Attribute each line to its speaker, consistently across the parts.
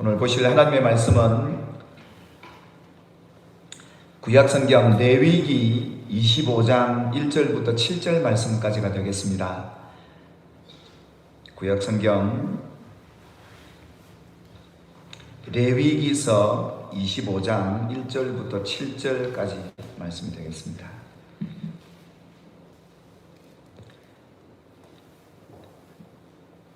Speaker 1: 오늘 보실 하나님의 말씀은 구약성경 레위기 25장 1절부터 7절 말씀까지가 되겠습니다. 구약성경 레위기서 25장 1절부터 7절까지 말씀이 되겠습니다.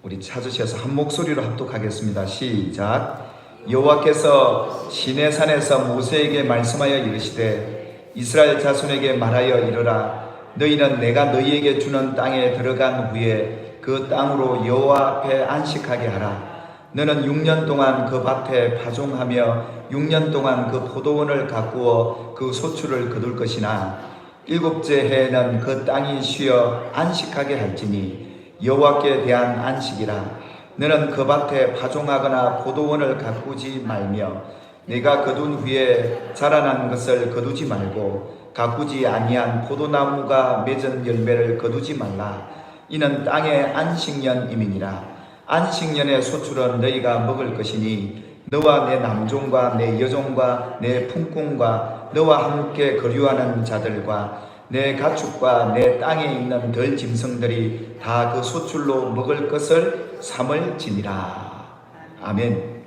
Speaker 1: 우리 찾으셔서 한 목소리로 합독하겠습니다. 시작. 여호와께서 시내산에서 모세에게 말씀하여 이르시되 이스라엘 자손에게 말하여 이르라. 너희는 내가 너희에게 주는 땅에 들어간 후에 그 땅으로 여호와 앞에 안식하게 하라. 너는 6년 동안 그 밭에 파종하며 6년 동안 그 포도원을 가꾸어 그 소출을 거둘 것이나 7째 해에는 그 땅이 쉬어 안식하게 할지니 여호와께 대한 안식이라. 너는 그 밭에 파종하거나 포도원을 가꾸지 말며 내가 거둔 후에 자라난 것을 거두지 말고 가꾸지 아니한 포도나무가 맺은 열매를 거두지 말라. 이는 땅의 안식년임이니라. 안식년의 소출은 너희가 먹을 것이니 너와 내 남종과 내 여종과 내 품꾼과 너와 함께 거류하는 자들과 내 가축과 내 땅에 있는 들 짐승들이 다 그 소출로 먹을 것을 삼을지니라. 아멘.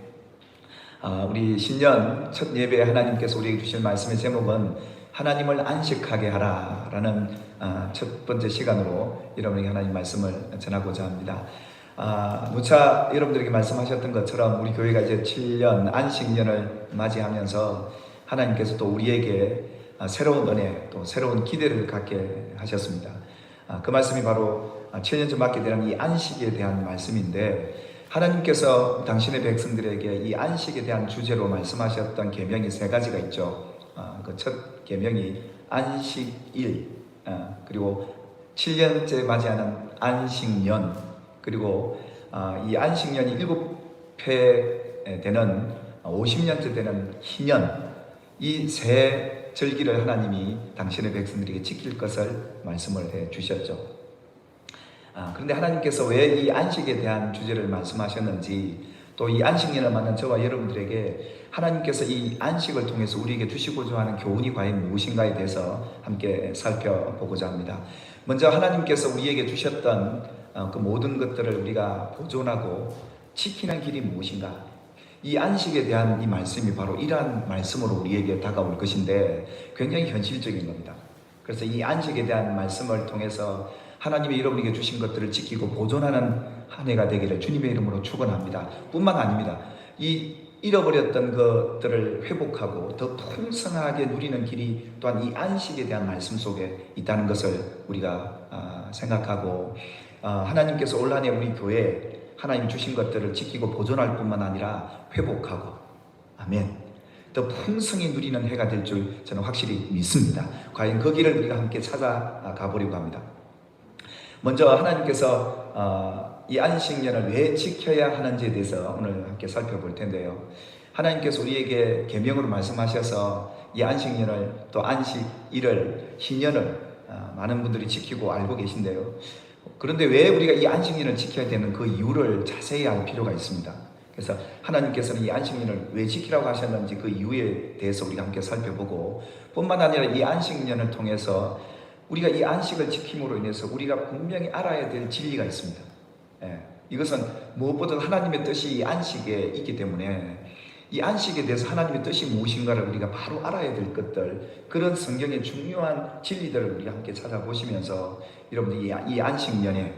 Speaker 1: 우리 신년 첫 예배에 하나님께서 우리에게 주신 말씀의 제목은 하나님을 안식하게 하라 라는 첫 번째 시간으로 여러분에게 하나님 말씀을 전하고자 합니다. 누차 여러분들에게 말씀하셨던 것처럼 우리 교회가 이제 7년 안식년을 맞이하면서 하나님께서 또 우리에게 새로운 은혜, 또 새로운 기대를 갖게 하셨습니다. 그 말씀이 바로 7년 전 맞게 되는 이 안식에 대한 말씀인데, 하나님께서 당신의 백성들에게 이 안식에 대한 주제로 말씀하셨던 계명이 3가지가 있죠. 그 첫 계명이 안식일, 그리고 7년째 맞이하는 안식년, 그리고 이 안식년이 7회 되는 50년째 되는 희년, 이 세 절기를 하나님이 당신의 백성들에게 지킬 것을 말씀을 해 주셨죠. 그런데 하나님께서 왜 이 안식에 대한 주제를 말씀하셨는지, 또 이 안식년을 맞는 저와 여러분들에게 하나님께서 이 안식을 통해서 우리에게 주시고자 하는 교훈이 과연 무엇인가에 대해서 함께 살펴보고자 합니다. 먼저 하나님께서 우리에게 주셨던 그 모든 것들을 우리가 보존하고 지키는 길이 무엇인가? 이 안식에 대한 이 말씀이 바로 이러한 말씀으로 우리에게 다가올 것인데 굉장히 현실적인 겁니다. 그래서 이 안식에 대한 말씀을 통해서 하나님이 여러분에게 주신 것들을 지키고 보존하는 한 해가 되기를 주님의 이름으로 축원합니다. 뿐만 아닙니다. 이 잃어버렸던 것들을 회복하고 더 풍성하게 누리는 길이 또한 이 안식에 대한 말씀 속에 있다는 것을 우리가 생각하고, 하나님께서 올 한 해 우리 교회에 하나님이 주신 것들을 지키고 보존할 뿐만 아니라 회복하고, 아멘, 더 풍성히 누리는 해가 될 줄 저는 확실히 믿습니다. 과연 그 길을 우리가 함께 찾아가 보려고 합니다. 먼저 하나님께서 이 안식년을 왜 지켜야 하는지에 대해서 오늘 함께 살펴볼 텐데요. 하나님께서 우리에게 계명으로 말씀하셔서 이 안식년을, 또 안식일을, 희년을 많은 분들이 지키고 알고 계신데요. 그런데 왜 우리가 이 안식년을 지켜야 되는 그 이유를 자세히 알 필요가 있습니다. 그래서 하나님께서는 이 안식년을 왜 지키라고 하셨는지 그 이유에 대해서 우리가 함께 살펴보고, 뿐만 아니라 이 안식년을 통해서 우리가 이 안식을 지킴으로 인해서 우리가 분명히 알아야 될 진리가 있습니다. 이것은 무엇보다 하나님의 뜻이 이 안식에 있기 때문에 이 안식에 대해서 하나님의 뜻이 무엇인가를 우리가 바로 알아야 될 것들, 그런 성경의 중요한 진리들을 우리가 함께 찾아보시면서 여러분들이 이 안식년에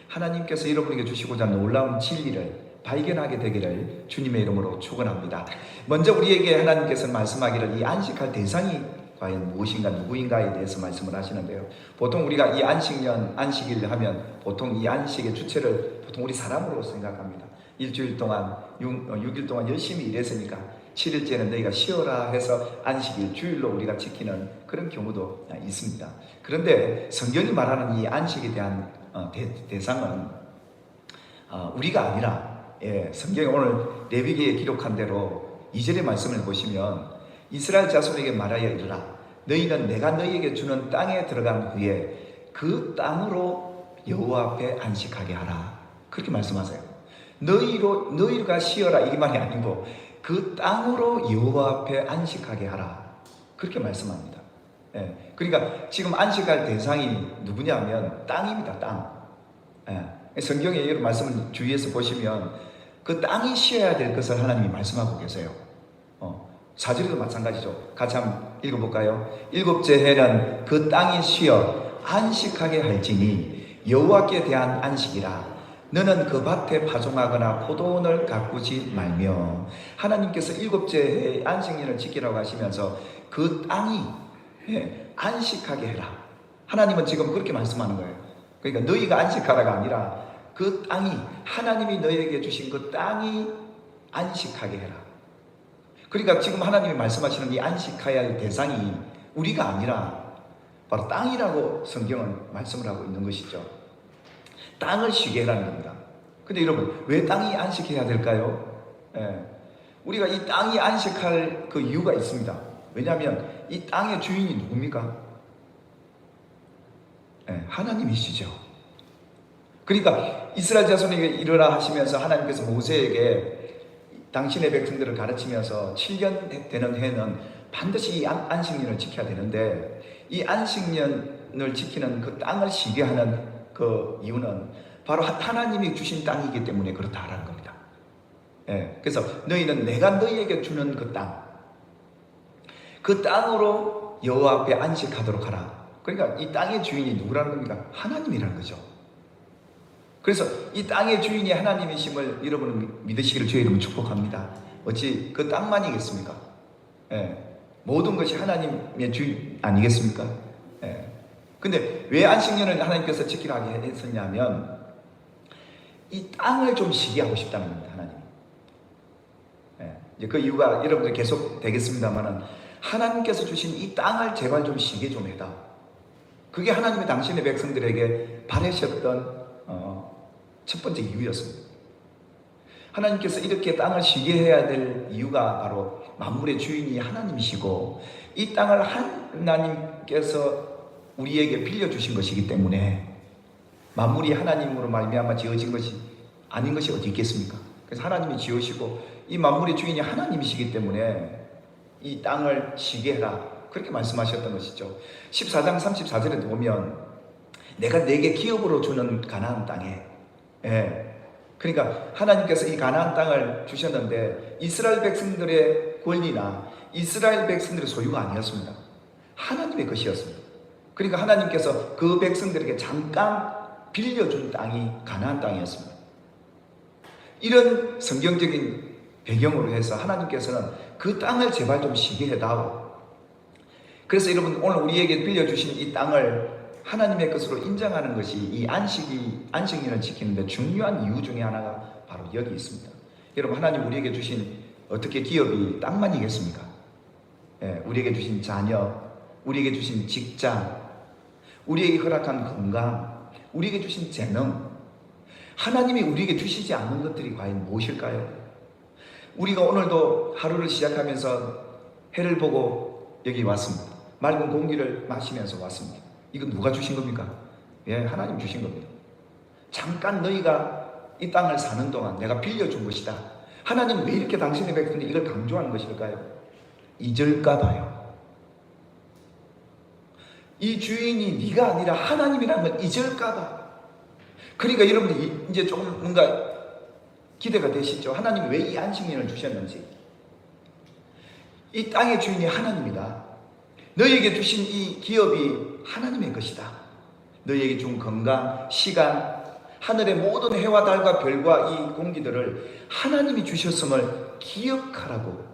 Speaker 1: 하나님께서 여러분에게 주시고자 하는 놀라운 진리를 발견하게 되기를 주님의 이름으로 축원합니다. 먼저 우리에게 하나님께서는 말씀하기를 이 안식할 대상이 과연 무엇인가, 누구인가에 대해서 말씀을 하시는데요. 보통 우리가 이 안식년, 안식일 하면 보통 이 안식의 주체를 보통 우리 사람으로 생각합니다. 일주일 동안 6일 동안 열심히 일했으니까 7일째는 너희가 쉬어라 해서 안식일, 주일로 우리가 지키는 그런 경우도 있습니다. 그런데 성경이 말하는 이 안식에 대한 대상은 우리가 아니라, 성경이 오늘 레위기에 기록한 대로 2절의 말씀을 보시면 이스라엘 자손에게 말하여 이르라. 너희는 내가 너희에게 주는 땅에 들어간 후에 그 땅으로 여호와 앞에 안식하게 하라. 그렇게 말씀하세요. 너희가 쉬어라 이 말이 아니고 그 땅으로 여호와 앞에 안식하게 하라. 그렇게 말씀합니다. 예. 그러니까 지금 안식할 대상이 누구냐면 땅입니다. 땅. 예. 성경에 이런 말씀을 주위에서 보시면 그 땅이 쉬어야 될 것을 하나님이 말씀하고 계세요. 4절에도 마찬가지죠. 같이 한번 읽어볼까요? 일곱째 해는 그 땅이 쉬어 안식하게 할지니 여호와께 대한 안식이라. 너는 그 밭에 파종하거나 포도원을 가꾸지 말며. 하나님께서 일곱째 해의 안식년을 지키라고 하시면서 그 땅이 안식하게 해라. 하나님은 지금 그렇게 말씀하는 거예요. 그러니까 너희가 안식하라가 아니라 그 땅이, 하나님이 너희에게 주신 그 땅이 안식하게 해라. 그러니까 지금 하나님이 말씀하시는 이 안식해야 할 대상이 우리가 아니라 바로 땅이라고 성경은 말씀을 하고 있는 것이죠. 땅을 쉬게 해라는 겁니다. 근데 여러분, 왜 땅이 안식해야 될까요? 우리가 이 땅이 안식할 그 이유가 있습니다. 왜냐하면 이 땅의 주인이 누굽니까? 하나님이시죠. 그러니까 이스라엘 자손에게 일어나 하시면서 하나님께서 모세에게 당신의 백성들을 가르치면서 7년 되는 해는 반드시 이 안식년을 지켜야 되는데, 이 안식년을 지키는 그 땅을 쉬게 하는 그 이유는 바로 하나님이 주신 땅이기 때문에 그렇다라는 겁니다. 그래서 너희는 내가 너희에게 주는 그 땅, 그 땅으로 여호와 앞에 안식하도록 하라. 그러니까 이 땅의 주인이 누구라는 겁니까? 하나님이라는 거죠. 그래서 이 땅의 주인이 하나님이심을 여러분은 믿으시기를 주의 이름으로 축복합니다. 어찌 그 땅만이겠습니까? 모든 것이 하나님의 주인 아니겠습니까? 근데 왜 안식년을 하나님께서 지키라고 했었냐면 이 땅을 좀 쉬게 하고 싶다는 겁니다. 하나님. 이제 그 이유가 여러분들 계속 되겠습니다만은, 하나님께서 주신 이 땅을 제발 좀 쉬게 좀 해다. 그게 하나님이 당신의 백성들에게 바라셨던 첫 번째 이유였습니다. 하나님께서 이렇게 땅을 쉬게 해야 될 이유가 바로 만물의 주인이 하나님이시고 이 땅을 하나님께서 우리에게 빌려주신 것이기 때문에, 만물이 하나님으로 말미암아 지어진 것이 아닌 것이 어디 있겠습니까? 그래서 하나님이 지으시고 이 만물의 주인이 하나님이시기 때문에 이 땅을 쉬게 해라, 그렇게 말씀하셨던 것이죠. 14장 34절에 보면 내가 내게 기업으로 주는 가나안 땅에, 그러니까 하나님께서 이 가나안 땅을 주셨는데 이스라엘 백성들의 권리나 이스라엘 백성들의 소유가 아니었습니다. 하나님의 것이었습니다. 그러니까 하나님께서 그 백성들에게 잠깐 빌려준 땅이 가나안 땅이었습니다. 이런 성경적인 배경으로 해서 하나님께서는 그 땅을 제발 좀 쉬게 해다오. 그래서 여러분, 오늘 우리에게 빌려주신 이 땅을 하나님의 것으로 인정하는 것이 이 안식년을 지키는데 중요한 이유 중에 하나가 바로 여기 있습니다. 여러분, 하나님 우리에게 주신 어떻게 기업이 땅만이겠습니까? 우리에게 주신 자녀, 우리에게 주신 직장, 우리에게 허락한 건강, 우리에게 주신 재능, 하나님이 우리에게 주시지 않는 것들이 과연 무엇일까요? 우리가 오늘도 하루를 시작하면서 해를 보고 여기 왔습니다. 맑은 공기를 마시면서 왔습니다. 이건 누가 주신 겁니까? 하나님 주신 겁니다. 잠깐 너희가 이 땅을 사는 동안 내가 빌려준 것이다. 하나님 왜 이렇게 당신의 백성들이 이걸 강조하는 것일까요? 잊을까 봐요. 이 주인이 네가 아니라 하나님이라는 걸 잊을까 봐. 그러니까 여러분들 이제 조금 뭔가 기대가 되시죠? 하나님이 왜 이 안식년을 주셨는지. 이 땅의 주인이 하나님이다. 너희에게 주신 이 기업이 하나님의 것이다. 너희에게 준 건강, 시간, 하늘의 모든 해와 달과 별과 이 공기들을 하나님이 주셨음을 기억하라고.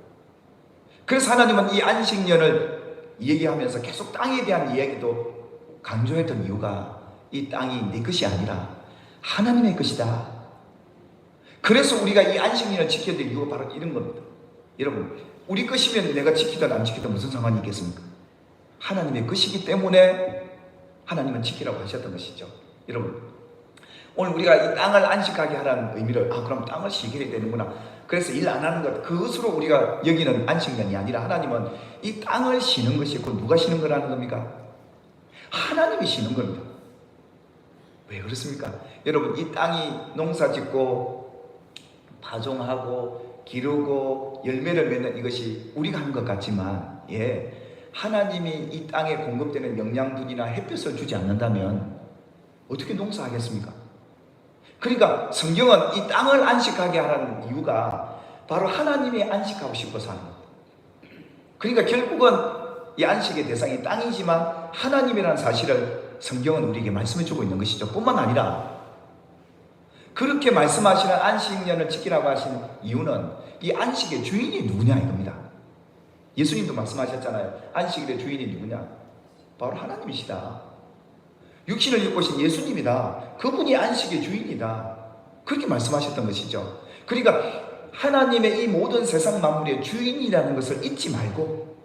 Speaker 1: 그래서 하나님은 이 안식년을 얘기하면서 계속 땅에 대한 이야기도 강조했던 이유가 이 땅이 내 것이 아니라 하나님의 것이다. 그래서 우리가 이 안식년을 지켜야 될 이유가 바로 이런 겁니다. 여러분, 우리 것이면 내가 지키든 안 지키든 무슨 상관이 있겠습니까? 하나님의 것이기 때문에 하나님은 지키라고 하셨던 것이죠. 여러분, 오늘 우리가 이 땅을 안식하게 하라는 의미를, 그럼 땅을 쉬게 해야 되는구나, 그래서 일 안 하는 것, 그것으로 우리가 여기는 안식년이 아니라, 하나님은 이 땅을 쉬는 것이고, 누가 쉬는 거라는 겁니까? 하나님이 쉬는 겁니다. 왜 그렇습니까? 여러분, 이 땅이 농사 짓고 파종하고 기르고 열매를 맺는 이것이 우리가 하는 것 같지만, 하나님이 이 땅에 공급되는 영양분이나 햇볕을 주지 않는다면 어떻게 농사하겠습니까? 그러니까 성경은 이 땅을 안식하게 하라는 이유가 바로 하나님이 안식하고 싶어서 하는 겁니다. 그러니까 결국은 이 안식의 대상이 땅이지만 하나님이라는 사실을 성경은 우리에게 말씀해 주고 있는 것이죠. 뿐만 아니라 그렇게 말씀하시는 안식년을 지키라고 하신 이유는 이 안식의 주인이 누구냐 이겁니다. 예수님도 말씀하셨잖아요. 안식일의 주인이 누구냐? 바로 하나님이시다. 육신을 입고 오신 예수님이다. 그분이 안식의 주인이다. 그렇게 말씀하셨던 것이죠. 그러니까 하나님의 이 모든 세상 만물의 주인이라는 것을 잊지 말고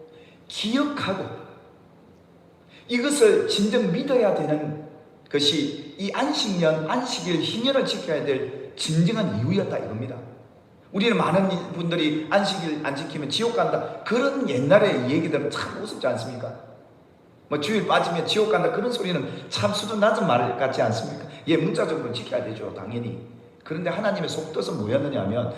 Speaker 1: 기억하고 이것을 진정 믿어야 되는 것이 이 안식년, 안식일, 희년을 지켜야 될 진정한 이유였다 이겁니다. 우리는 많은 분들이 안식일 안 지키면 지옥 간다, 그런 옛날의 얘기들은 참 우습지 않습니까? 뭐 주일 빠지면 지옥 간다, 그런 소리는 참 수준 낮은 말 같지 않습니까? 문자적으로 지켜야 되죠, 당연히. 그런데 하나님의 속뜻은 뭐였느냐 하면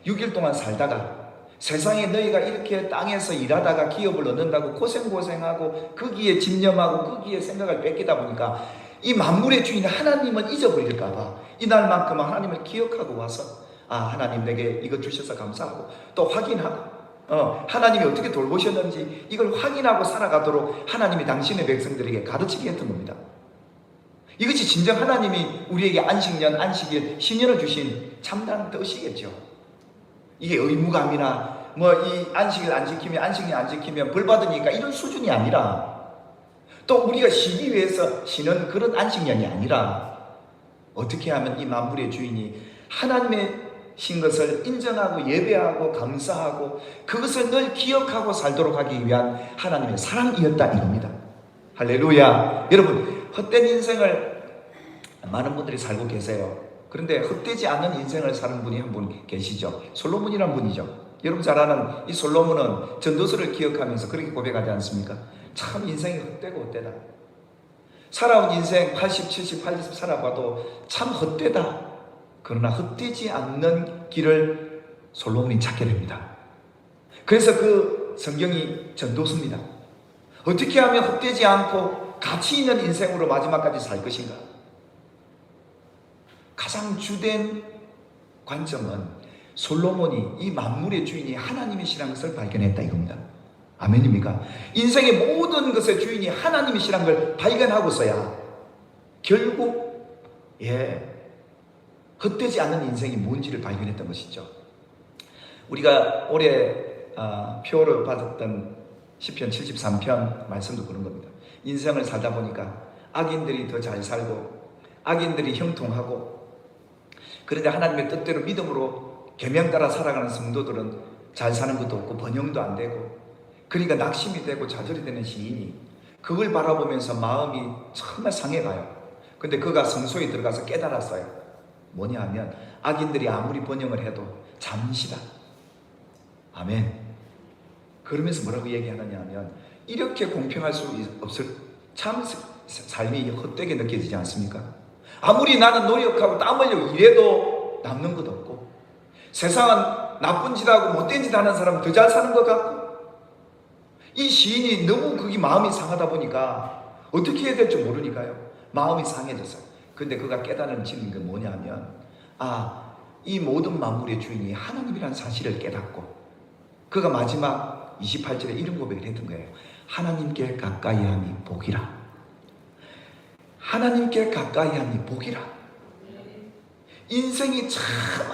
Speaker 1: 6일 동안 살다가 세상에 너희가 이렇게 땅에서 일하다가 기업을 얻는다고 고생하고 거기에 집념하고 거기에 생각을 뺏기다 보니까 이 만물의 주인 하나님은 잊어버릴까봐 이날만큼은 하나님을 기억하고 와서 하나님 내게 이거 주셔서 감사하고 또 확인하고 하나님이 어떻게 돌보셨는지 이걸 확인하고 살아가도록 하나님이 당신의 백성들에게 가르치게 했던 겁니다. 이것이 진정 하나님이 우리에게 안식년, 안식일, 신년을 주신 참다운 뜻이겠죠. 이게 의무감이나 이 안식일 안 지키면, 안식년 안 지키면 벌 받으니까 이런 수준이 아니라, 또 우리가 쉬기 위해서 쉬는 그런 안식년이 아니라 어떻게 하면 이 만물의 주인이 하나님의 신 것을 인정하고 예배하고 감사하고 그것을 늘 기억하고 살도록 하기 위한 하나님의 사랑이었다 이겁니다. 할렐루야. 여러분, 헛된 인생을 많은 분들이 살고 계세요. 그런데 헛되지 않는 인생을 사는 분이 한 분 계시죠. 솔로몬이란 분이죠. 여러분 잘 아는 이 솔로몬은 전도서를 기억하면서 그렇게 고백하지 않습니까? 참 인생이 헛되고 헛되다. 살아온 인생 80, 70, 80 살아봐도 참 헛되다. 그러나 헛되지 않는 길을 솔로몬이 찾게 됩니다. 그래서 그 성경이 전도서입니다. 어떻게 하면 헛되지 않고 가치 있는 인생으로 마지막까지 살 것인가? 가장 주된 관점은 솔로몬이 이 만물의 주인이 하나님이시라는 것을 발견했다 이겁니다. 아멘입니까? 인생의 모든 것의 주인이 하나님이시라는 걸 발견하고서야 결국 헛되지 않는 인생이 뭔지를 발견했던 것이죠. 우리가 올해 표를 받았던 시편 73편 말씀도 그런 겁니다. 인생을 살다 보니까 악인들이 더 잘 살고 악인들이 형통하고, 그런데 하나님의 뜻대로 믿음으로 계명 따라 살아가는 성도들은 잘 사는 것도 없고 번영도 안 되고, 그러니까 낙심이 되고 좌절이 되는 시인이 그걸 바라보면서 마음이 정말 상해가요. 근데 그가 성소에 들어가서 깨달았어요. 뭐냐 하면 악인들이 아무리 번영을 해도 잠시다. 아멘. 그러면서 뭐라고 얘기하느냐 하면 이렇게 공평할 수 없을, 참 삶이 헛되게 느껴지지 않습니까? 아무리 나는 노력하고 땀 흘려 일해도 남는 것 없고, 세상은 나쁜 짓 하고 못된 짓 하는 사람은 더 잘 사는 것 같고, 이 시인이 너무 그게 마음이 상하다 보니까 어떻게 해야 될지 모르니까요. 마음이 상해졌어요. 근데 그가 깨달은 게 뭐냐 하면 이 모든 만물의 주인이 하나님이라는 사실을 깨닫고, 그가 마지막 28절에 이런 고백을 했던 거예요. 하나님께 가까이 함이 복이라. 하나님께 가까이 함이 복이라. 인생이 참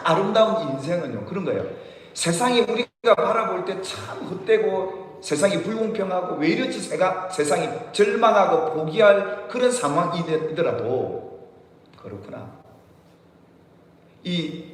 Speaker 1: 아름다운 인생은요 그런 거예요. 세상이 우리가 바라볼 때 참 헛되고 세상이 불공평하고 왜 이렇지 세상이 절망하고 포기할 그런 상황이더라도, 그렇구나, 이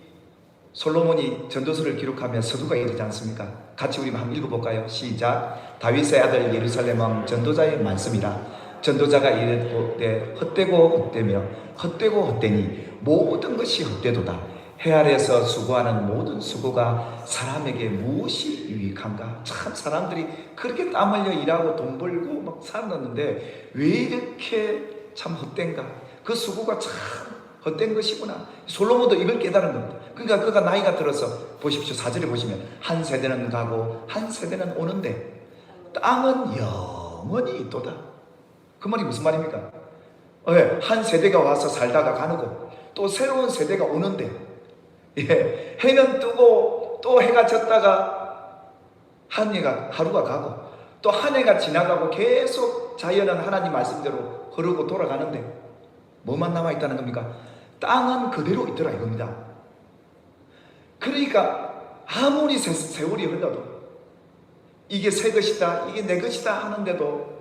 Speaker 1: 솔로몬이 전도서를 기록하며 서두가 이르지 않습니까? 같이 우리 한번 읽어볼까요? 시작. 다윗의 아들 예루살렘 왕 전도자의 말씀이라. 전도자가 이르되 헛되고 헛되며 헛되고 헛되니 모든 것이 헛되도다. 해 아래에서 수고하는 모든 수고가 사람에게 무엇이 유익한가? 참 사람들이 그렇게 땀 흘려 일하고 돈 벌고 막 살았는데 왜 이렇게 참 헛된가? 그 수고가 참 헛된 것이구나. 솔로몬도 이걸 깨달은 겁니다. 그러니까 그가 나이가 들어서 보십시오. 4절에 보시면 한 세대는 가고 한 세대는 오는데 땅은 영원히 있도다. 그 말이 무슨 말입니까? 한 세대가 와서 살다가 가는고 또 새로운 세대가 오는데, 해는 뜨고 또 해가 졌다가 하루가 가고 또 한 해가 지나가고 계속 자연은 하나님 말씀대로 흐르고 돌아가는데 뭐만 남아있다는 겁니까? 땅은 그대로 있더라 이겁니다. 그러니까 아무리 세월이 흘러도 이게 새 것이다, 이게 내 것이다 하는데도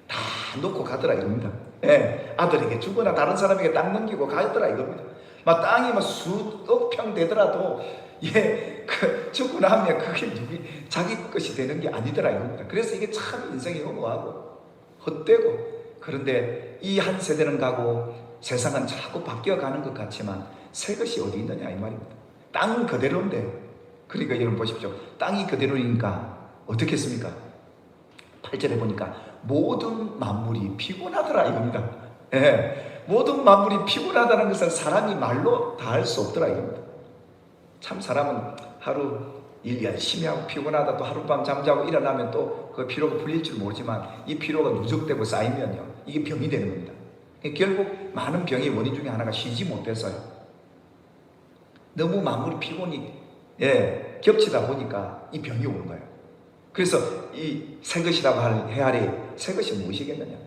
Speaker 1: 다 놓고 가더라 이겁니다. 아들에게 주거나 다른 사람에게 땅 넘기고 가더라 이겁니다. 막 땅이 수억 평 되더라도 죽고 나면 그게 자기 것이 되는 게 아니더라 이겁니다. 그래서 이게 참 인생이 허무하고 헛되고, 그런데 이 한 세대는 가고 세상은 자꾸 바뀌어가는 것 같지만 새 것이 어디 있느냐 이 말입니다. 땅은 그대로인데, 그러니까 여러분 보십시오. 땅이 그대로니까 어떻게 했습니까? 8절에 보니까 모든 만물이 피곤하더라 이겁니다. 모든 만물이 피곤하다는 것은 사람이 말로 다 할 수 없더라 이겁니다. 참 사람은 하루 일 열심히 하고 피곤하다 또 하룻밤 잠자고 일어나면 또 그 피로가 풀릴 줄 모르지만 이 피로가 누적되고 쌓이면요 이게 병이 되는 겁니다. 결국 많은 병의 원인 중에 하나가 쉬지 못해서요. 너무 만물이 피곤이 겹치다 보니까 이 병이 오는 거예요. 그래서 이 새 것이라고 할 헤아리 새 것이 무엇이겠느냐?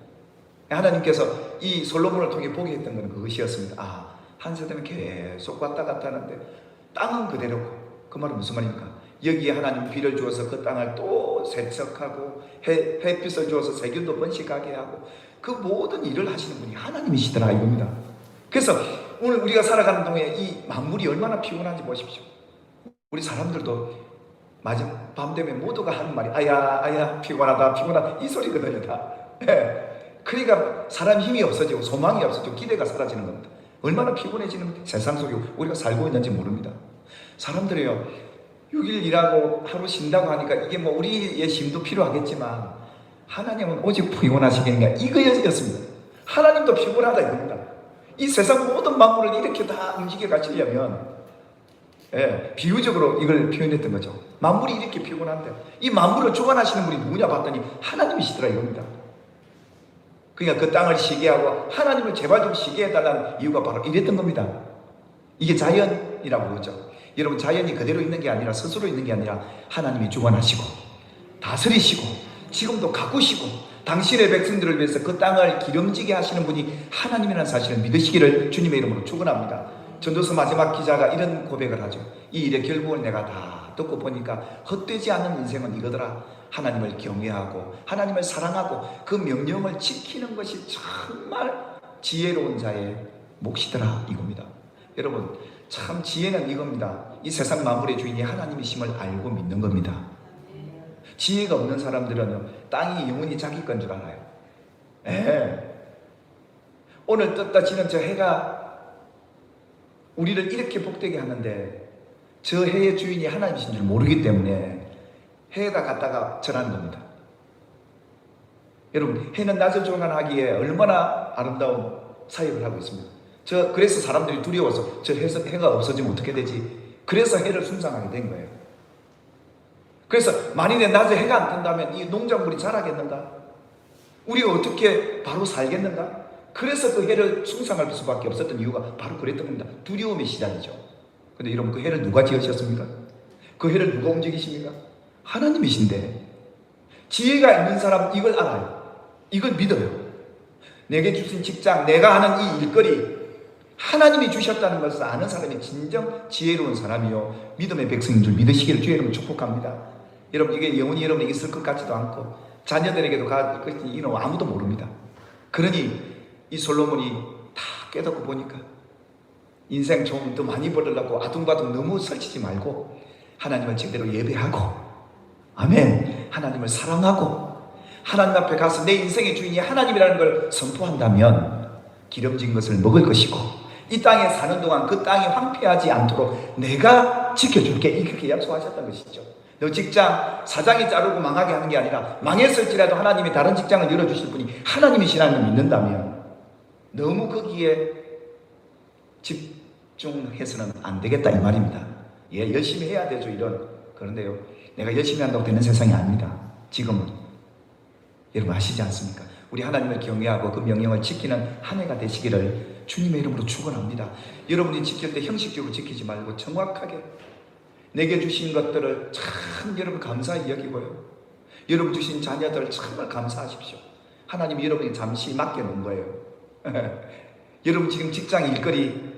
Speaker 1: 하나님께서 이 솔로몬을 통해 보게 했던 것은 그것이었습니다. 한 세대는 계속 왔다 갔다 하는데 땅은 그대로고, 그 말은 무슨 말입니까? 여기에 하나님 비를 주어서 그 땅을 또 세척하고 햇빛을 주어서 세균도 번식하게 하고 그 모든 일을 하시는 분이 하나님이시더라 이겁니다. 그래서 오늘 우리가 살아가는 동안 이 만물이 얼마나 피곤한지 보십시오. 우리 사람들도 밤 되면 모두가 하는 말이 아야 피곤하다 이 소리거든요 다. 그러니까 사람 힘이 없어지고 소망이 없어지고 기대가 사라지는 겁니다. 얼마나 피곤해지는 세상 속에 우리가 살고 있는지 모릅니다. 사람들이요 6일 일하고 하루 쉰다고 하니까 이게 우리의 힘도 필요하겠지만 하나님은 오직 피곤하시겠냐 이거였습니다. 하나님도 피곤하다 이겁니다. 이 세상 모든 만물을 이렇게 다 움직여 가시려면 비유적으로 이걸 표현했던 거죠. 만물이 이렇게 피곤한데 이 만물을 주관하시는 분이 누구냐 봤더니 하나님이시더라 이겁니다. 그러니까 그 땅을 쉬게 하고 하나님을 제발 좀 쉬게 해달라는 이유가 바로 이랬던 겁니다. 이게 자연이라고 그러죠. 여러분 자연이 그대로 있는 게 아니라 스스로 있는 게 아니라 하나님이 주관하시고 다스리시고 지금도 가꾸시고 당신의 백성들을 위해서 그 땅을 기름지게 하시는 분이 하나님이라는 사실을 믿으시기를 주님의 이름으로 축원합니다. 전도서 마지막 기자가 이런 고백을 하죠. 이 일의 결국을 내가 다 듣고 보니까 헛되지 않은 인생은 이거더라. 하나님을 경외하고 하나님을 사랑하고 그 명령을 지키는 것이 정말 지혜로운 자의 몫이더라 이겁니다. 여러분 참 지혜는 이겁니다. 이 세상 만물의 주인이 하나님이심을 알고 믿는 겁니다. 지혜가 없는 사람들은 땅이 영원히 자기 건 줄 알아요. 오늘 떴다 지는 저 해가 우리를 이렇게 복되게 하는데 저 해의 주인이 하나님이신 줄 모르기 때문에 해에다 갖다가 절하는 겁니다. 여러분 해는 낮을 조각하기에 얼마나 아름다운 사역을 하고 있습니다. 그래서 사람들이 두려워서 저 해가 없어지면 어떻게 되지? 그래서 해를 숭상하게 된 거예요. 그래서 만일에 낮에 해가 안 뜬다면 이 농작물이 자라겠는가? 우리가 어떻게 바로 살겠는가? 그래서 그 해를 숭상할 수밖에 없었던 이유가 바로 그랬던 겁니다. 두려움의 시작이죠. 근데 여러분 그 해를 누가 지으셨습니까? 그 해를 누가 움직이십니까? 하나님이신데 지혜가 있는 사람은 이걸 알아요. 이걸 믿어요. 내게 주신 직장, 내가 하는 이 일거리 하나님이 주셨다는 것을 아는 사람이 진정 지혜로운 사람이요 믿음의 백성인 줄 믿으시기를 주의 이름으로 축복합니다. 여러분 이게 영원히 여러분에게 있을 것 같지도 않고 자녀들에게도 이런 아무도 모릅니다. 그러니 이 솔로몬이 다 깨닫고 보니까 인생 좀 더 많이 벌으려고 아둥바둥 너무 설치지 말고 하나님을 제대로 예배하고 아멘 하나님을 사랑하고 하나님 앞에 가서 내 인생의 주인이 하나님이라는 걸 선포한다면 기름진 것을 먹을 것이고 이 땅에 사는 동안 그 땅이 황폐하지 않도록 내가 지켜줄게 이렇게 약속하셨던 것이죠. 너 직장 사장이 자르고 망하게 하는 게 아니라 망했을지라도 하나님이 다른 직장을 열어주실 분이 하나님이시라는 걸 믿는다면 너무 거기에 집중해서는 안 되겠다 이 말입니다. 예, 열심히 해야 되죠 이런. 그런데요, 내가 열심히 한다고 되는 세상이 아닙니다. 지금은 여러분 아시지 않습니까? 우리 하나님을 경외하고 그 명령을 지키는 한 해가 되시기를 주님의 이름으로 축원합니다. 여러분이 지킬 때 형식적으로 지키지 말고 정확하게 내게 주신 것들을 참 여러분 감사히 여기고요, 여러분 주신 자녀들 정말 감사하십시오. 하나님이 여러분이 잠시 맡겨놓은 거예요. 여러분 지금 직장 일거리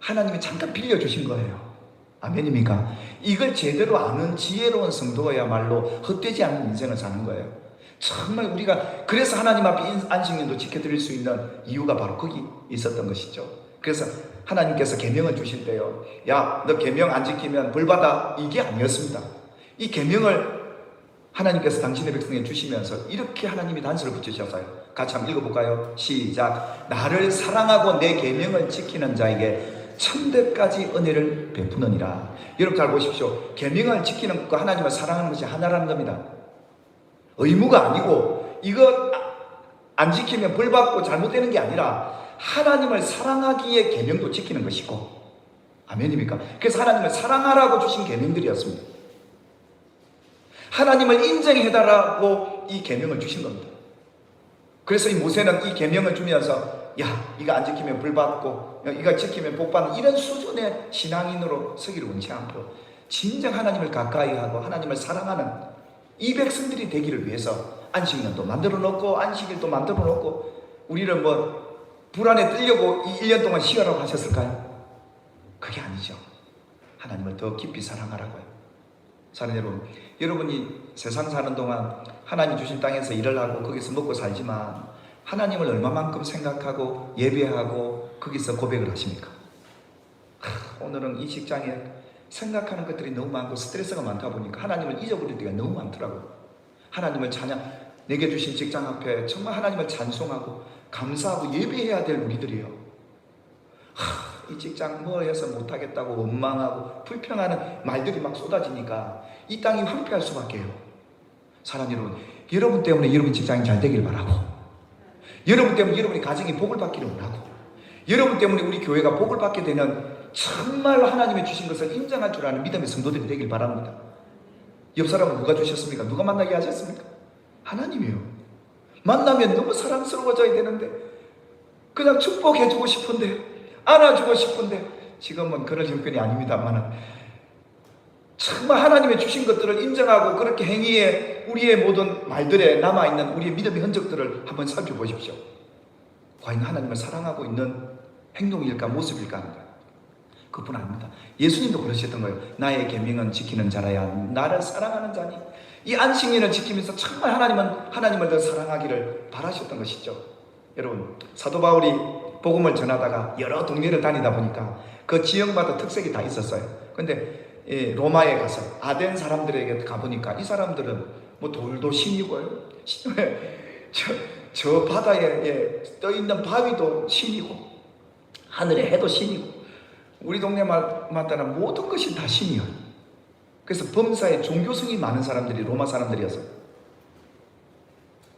Speaker 1: 하나님이 잠깐 빌려주신 거예요. 아멘입니까? 이걸 제대로 아는 지혜로운 성도야말로 헛되지 않은 인생을 사는 거예요. 정말 우리가 그래서 하나님 앞에 안식년도 지켜드릴 수 있는 이유가 바로 거기 있었던 것이죠. 그래서 하나님께서 계명을 주실 때요, 야, 너 계명 안 지키면 벌받아, 이게 아니었습니다. 이 계명을 하나님께서 당신의 백성에 주시면서 이렇게 하나님이 단서를 붙이셨어요. 같이 한번 읽어볼까요? 시작. 나를 사랑하고 내 계명을 지키는 자에게 천대까지 은혜를 베푸느니라. 여러분 잘 보십시오. 계명을 지키는 것과 하나님을 사랑하는 것이 하나라는 겁니다. 의무가 아니고 이거 안 지키면 벌 받고 잘못되는 게 아니라 하나님을 사랑하기에 계명도 지키는 것이고, 아멘입니까? 그래서 하나님을 사랑하라고 주신 계명들이었습니다. 하나님을 인정해달라고 이 계명을 주신 겁니다. 그래서 이 모세는 이 계명을 주면서 야, 이거 안 지키면 벌 받고 이거 지키면 복 받는 이런 수준의 신앙인으로 서기를 원치 않고 진정 하나님을 가까이 하고 하나님을 사랑하는 이 백성들이 되기를 위해서 안식년도 만들어 놓고 안식일도 만들어 놓고, 우리를 뭐 불안에 뜨려고 이 1년 동안 쉬어라고 하셨을까요? 그게 아니죠. 하나님을 더 깊이 사랑하라고요. 사랑하는 여러분, 여러분이 세상 사는 동안 하나님 주신 땅에서 일을 하고 거기서 먹고 살지만 하나님을 얼마만큼 생각하고 예배하고 거기서 고백을 하십니까? 오늘은 이 직장에 생각하는 것들이 너무 많고 스트레스가 많다 보니까 하나님을 잊어버릴 때가 너무 많더라고요. 하나님을 내게 주신 직장 앞에 정말 하나님을 찬송하고 감사하고 예배해야 될 우리들이에요. 이 직장 뭐 해서 못하겠다고 원망하고 불평하는 말들이 막 쏟아지니까 이 땅이 황폐할 수밖에 요. 사랑 여러분, 여러분 때문에 여러분 직장이 잘 되길 바라고, 여러분 때문에 여러분이 가정이 복을 받기를 원하고, 여러분 때문에 우리 교회가 복을 받게 되는 정말 하나님이 주신 것을 인정할 줄 아는 믿음의 성도들이 되길 바랍니다. 옆 사람은 누가 주셨습니까? 누가 만나게 하셨습니까? 하나님이요. 만나면 너무 사랑스러워져야 되는데 그냥 축복해주고 싶은데 안아주고 싶은데 지금은 그럴 형편이 아닙니다만 정말 하나님의 주신 것들을 인정하고 그렇게 행위에 우리의 모든 말들에 남아있는 우리의 믿음의 흔적들을 한번 살펴보십시오. 과연 하나님을 사랑하고 있는 행동일까 모습일까 하는 거예요. 그뿐 아닙니다. 예수님도 그러셨던 거예요. 나의 계명은 지키는 자라야 나를 사랑하는 자니. 이 안식년을 지키면서 정말 하나님을 더 사랑하기를 바라셨던 것이죠. 여러분, 사도 바울이 복음을 전하다가 여러 동네를 다니다 보니까 그 지역마다 특색이 다 있었어요. 근데 로마에 가서 아덴 사람들에게 가보니까 이 사람들은 뭐 돌도 신이고요, 저 바다에 떠있는 바위도 신이고 하늘의 해도 신이고 우리 동네마다는 모든 것이 다 신이요. 그래서 범사에 종교성이 많은 사람들이 로마 사람들이었어요.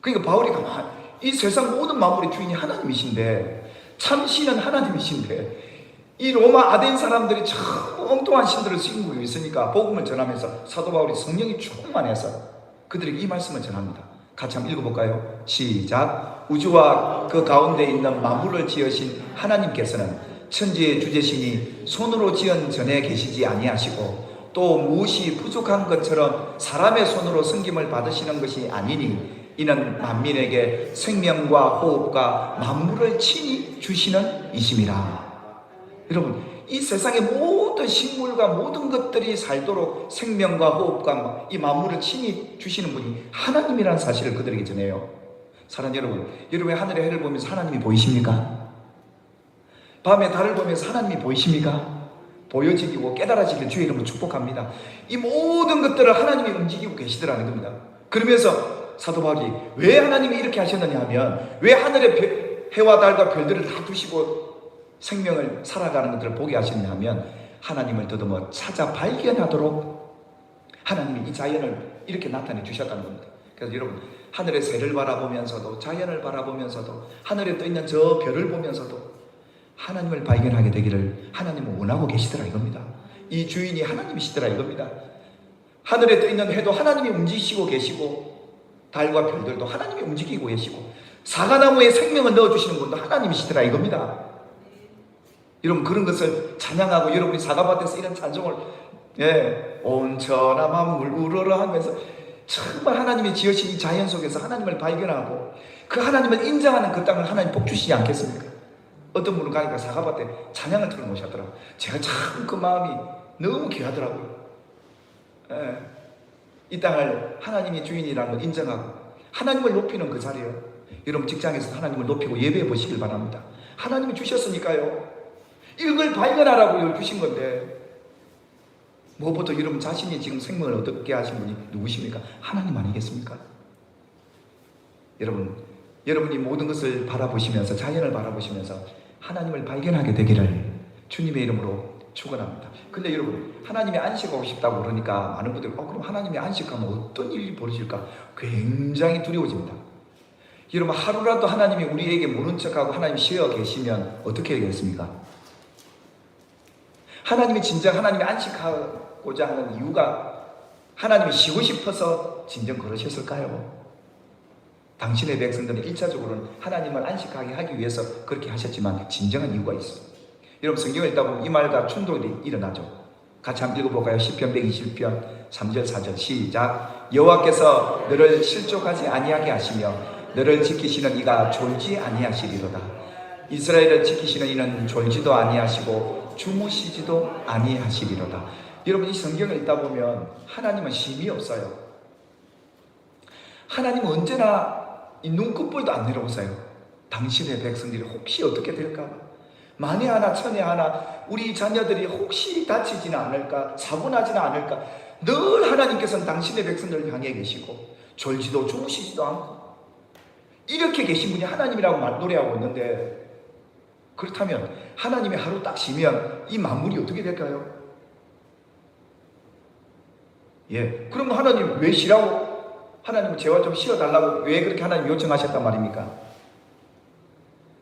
Speaker 1: 그러니까 바울이 가만 이 세상 모든 만물의 주인이 하나님이신데, 참 신은 하나님이신데 이 로마 아덴 사람들이 참 엉뚱한 신들을 섬기고 있으니까 복음을 전하면서 사도 바울이 성령이 충만해서 그들에게 이 말씀을 전합니다. 같이 한번 읽어볼까요? 시작. 우주와 그 가운데 있는 만물을 지으신 하나님께서는 천지의 주제신이 손으로 지은 전에 계시지 아니하시고 또 무엇이 부족한 것처럼 사람의 손으로 섬김을 받으시는 것이 아니니 이는 만민에게 생명과 호흡과 만물을 친히 주시는 이심이라. 여러분, 이 세상의 모든 식물과 모든 것들이 살도록 생명과 호흡과 이 만물을 친히 주시는 분이 하나님이라는 사실을 그들에게 전해요. 사랑하는 여러분, 여러분의 하늘의 해를 보면서 하나님이 보이십니까? 밤에 달을 보면서 하나님이 보이십니까? 보여지고 깨달아지길 주의 이름으로 축복합니다. 이 모든 것들을 하나님이 움직이고 계시더라는 겁니다. 그러면서 사도 바울이 왜 하나님이 이렇게 하셨느냐 하면, 왜 하늘의 해와 달과 별들을 다 두시고 생명을 살아가는 것들을 보게 하셨냐 하면, 하나님을 더듬어 찾아 발견하도록 하나님이 이 자연을 이렇게 나타내 주셨다는 겁니다. 그래서 여러분, 하늘의 새를 바라보면서도, 자연을 바라보면서도, 하늘에 떠있는 저 별을 보면서도 하나님을 발견하게 되기를 하나님은 원하고 계시더라 이겁니다. 이 주인이 하나님이시더라 이겁니다. 하늘에 떠있는 해도 하나님이 움직이시고 계시고, 달과 별들도 하나님이 움직이고 계시고, 사과나무에 생명을 넣어주시는 분도 하나님이시더라 이겁니다. 여러분, 그런 것을 찬양하고 여러분이 사과밭에서 이런 찬송을 온천하 만물 우러러 하면서 정말 하나님이 지으신 이 자연 속에서 하나님을 발견하고 그 하나님을 인정하는 그 땅을 하나님 복 주시지 않겠습니까? 어떤 분은 가니까 사과밭에 찬양을 틀어놓으셨더라고요. 제가 참 그 마음이 너무 귀하더라고요. 이 땅을 하나님이 주인이라는 걸 인정하고 하나님을 높이는 그 자리요. 여러분, 직장에서 하나님을 높이고 예배해 보시길 바랍니다. 하나님이 주셨으니까요. 이걸 발견하라고 주신 건데, 무엇보다 여러분 자신이 지금 생명을 얻게 하신 분이 누구십니까? 하나님 아니겠습니까? 여러분이 모든 것을 바라보시면서, 자연을 바라보시면서 하나님을 발견하게 되기를 주님의 이름으로 축원합니다. 근데 여러분, 하나님이 안식하고 싶다고 그러니까 많은 분들이 그럼 하나님이 안식하면 어떤 일이 벌어질까? 굉장히 두려워집니다. 여러분, 하루라도 하나님이 우리에게 모른 척하고 하나님이 쉬어 계시면 어떻게 되겠습니까? 하나님이 진정 하나님이 안식하고자 하는 이유가 하나님이 쉬고 싶어서 진정 그러셨을까요? 당신의 백성들은 1차적으로는 하나님을 안식하게 하기 위해서 그렇게 하셨지만 진정한 이유가 있어요. 여러분, 성경을 읽다 보면 이 말과 충돌이 일어나죠. 같이 한번 읽어볼까요? 시편 120편 3절 4절 시작. 여호와께서 너를 실족하지 아니하게 하시며 너를 지키시는 이가 졸지 아니하시리로다. 이스라엘을 지키시는 이는 졸지도 아니하시고 주무시지도 아니하시리로다. 여러분, 이 성경을 읽다 보면 하나님은 쉼이 없어요. 하나님은 언제나 이 눈꺼풀도 안 내려오세요. 당신의 백성들이 혹시 어떻게 될까? 만에 하나 천에 하나 우리 자녀들이 혹시 다치지는 않을까? 사고나지는 않을까? 늘 하나님께서는 당신의 백성들을 향해 계시고 졸지도 주무시지도 않고 이렇게 계신 분이 하나님이라고 노래하고 있는데, 그렇다면 하나님이 하루 딱 쉬면 이 만물이 어떻게 될까요? 그럼 하나님 왜 쉬라고? 하나님은 제발 좀 쉬어달라고 왜 그렇게 하나님 요청하셨단 말입니까?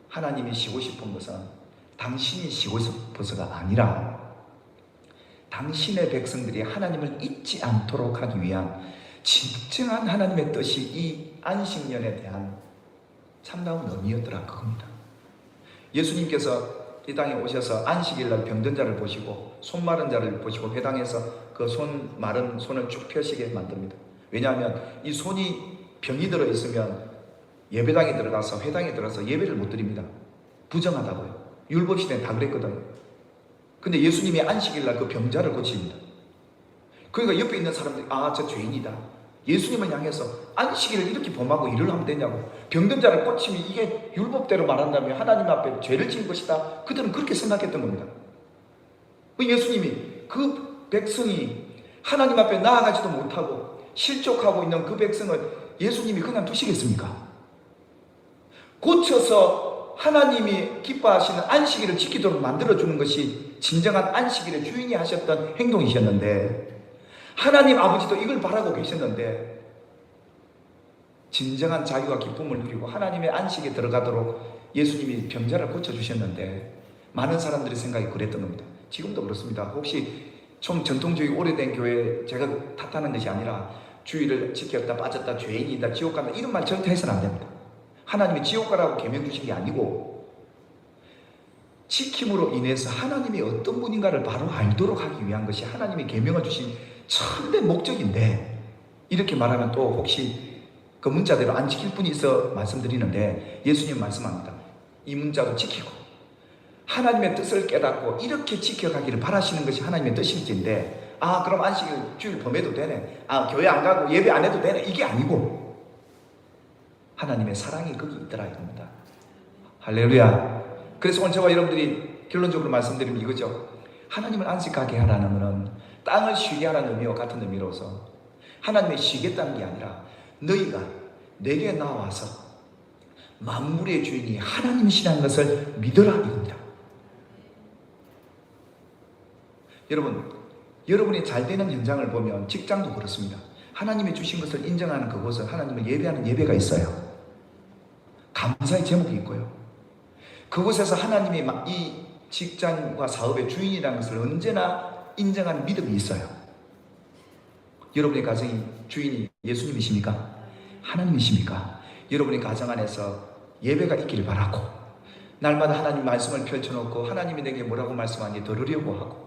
Speaker 1: 하나님이 쉬고 싶은 것은 당신이 쉬고 싶어서가 아니라 당신의 백성들이 하나님을 잊지 않도록 하기 위한 진정한 하나님의 뜻이 이 안식년에 대한 참다운 의미였더라 그겁니다. 예수님께서 이 땅에 오셔서 안식일날 병든 자를 보시고 손 마른 자를 보시고 회당에서 그 손 마른 손을 쭉 펴시게 만듭니다. 왜냐하면 이 손이 병이 들어있으면 예배당에 들어가서 회당에 들어가서 예배를 못 드립니다. 부정하다고요. 율법시대는 다 그랬거든요. 근데 예수님이 안식일날 그 병자를 고칩니다. 그러니까 옆에 있는 사람들이 저 죄인이다. 예수님을 향해서 안식일을 이렇게 범하고 일을 하면 되냐고. 병든 자를 고치면 이게 율법대로 말한다면 하나님 앞에 죄를 지은 것이다. 그들은 그렇게 생각했던 겁니다. 예수님이 그 백성이 하나님 앞에 나아가지도 못하고 실족하고 있는 그 백성을 예수님이 그냥 두시겠습니까? 고쳐서 하나님이 기뻐하시는 안식일을 지키도록 만들어주는 것이 진정한 안식일의 주인이 하셨던 행동이셨는데, 하나님 아버지도 이걸 바라고 계셨는데 진정한 자유와 기쁨을 누리고 하나님의 안식에 들어가도록 예수님이 병자를 고쳐주셨는데 많은 사람들의 생각이 그랬던 겁니다. 지금도 그렇습니다. 혹시 좀 전통적인 오래된 교회, 제가 탓하는 것이 아니라 주의를 지켰다 빠졌다 죄인이다 지옥 간다 이런 말 절대 해서는 안 됩니다. 하나님이 지옥 가라고 계명 주신 게 아니고 지킴으로 인해서 하나님이 어떤 분인가를 바로 알도록 하기 위한 것이 하나님이 계명을 주신 참된 목적인데, 이렇게 말하면 또 혹시 그 문자대로 안 지킬 분이 있어 말씀드리는데, 예수님 말씀합니다. 이 문자도 지키고 하나님의 뜻을 깨닫고 이렇게 지켜가기를 바라시는 것이 하나님의 뜻일진데, 그럼 안식일 주일 범해도 되네, 교회 안 가고 예배 안 해도 되네, 이게 아니고 하나님의 사랑이 거기 있더라 이겁니다. 할렐루야. 그래서 오늘 저와 여러분들이 결론적으로 말씀드리면 이거죠. 하나님을 안식하게 하라는 것은 땅을 쉬게 하라는 의미와 같은 의미로서 하나님이 쉬겠다는 게 아니라 너희가 내게 나와서 만물의 주인이 하나님이시라는 것을 믿어라 이겁니다. 여러분이 잘 되는 현장을 보면 직장도 그렇습니다. 하나님이 주신 것을 인정하는 그곳은 하나님을 예배하는 예배가 있어요. 감사의 제목이 있고요. 그곳에서 하나님이 이 직장과 사업의 주인이라는 것을 언제나 인정하는 믿음이 있어요. 여러분의 가정이 주인이 예수님이십니까? 하나님이십니까? 여러분의 가정 안에서 예배가 있기를 바라고, 날마다 하나님 말씀을 펼쳐놓고 하나님이 내게 뭐라고 말씀하니 들으려고 하고,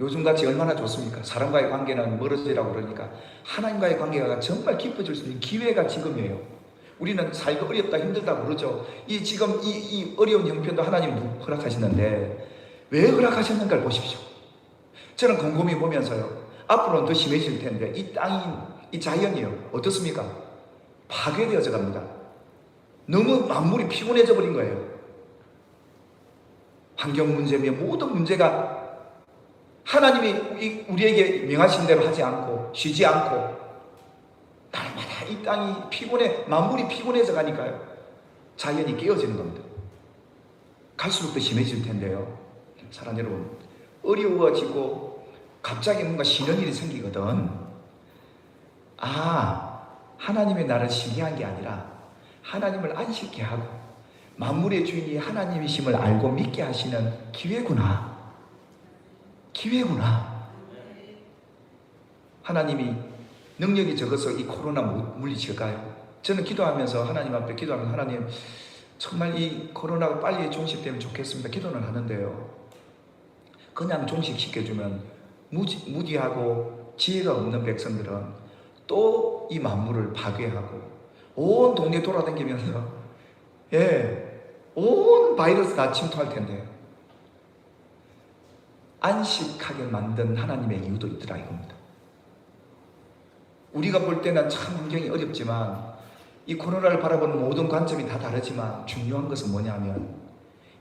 Speaker 1: 요즘같이 얼마나 좋습니까? 사람과의 관계는 멀어지라고 그러니까 하나님과의 관계가 정말 깊어질 수 있는 기회가 지금이에요. 우리는 살기 어렵다 힘들다 그러죠. 지금 이 어려운 형편도 하나님 허락하시는데 왜 허락하셨는가를 보십시오. 저는 곰곰이 보면서요, 앞으로는 더 심해질 텐데 이 땅이, 이 자연이요, 어떻습니까? 파괴되어져 갑니다. 너무 만물이 피곤해져 버린 거예요. 환경 문제며 모든 문제가 하나님이 우리에게 명하신 대로 하지 않고 쉬지 않고 날마다 이 땅이 피곤해, 만물이 피곤해져 가니까요, 자연이 깨어지는 겁니다. 갈수록 더 심해질 텐데요, 사랑 여러분, 어려워지고 갑자기 뭔가 쉬는 일이 생기거든. 하나님의 나를 쉬게 한 게 아니라 하나님을 안식케 하고 만물의 주인이 하나님이심을 알고 믿게 하시는 기회구나. 기회구나. 하나님이 능력이 적어서 이 코로나 물리칠까요? 저는 기도하면서 하나님 앞에 기도하면서, 하나님 정말 이 코로나가 빨리 종식되면 좋겠습니다 기도는 하는데요, 그냥 종식시켜주면 무지하고 지혜가 없는 백성들은 또 이 만물을 파괴하고 온 동네 돌아다니면서 온 바이러스 다 침투할 텐데, 안식하게 만든 하나님의 이유도 있더라 이겁니다. 우리가 볼 때는 참 환경이 어렵지만 이 코로나를 바라보는 모든 관점이 다 다르지만 중요한 것은 뭐냐면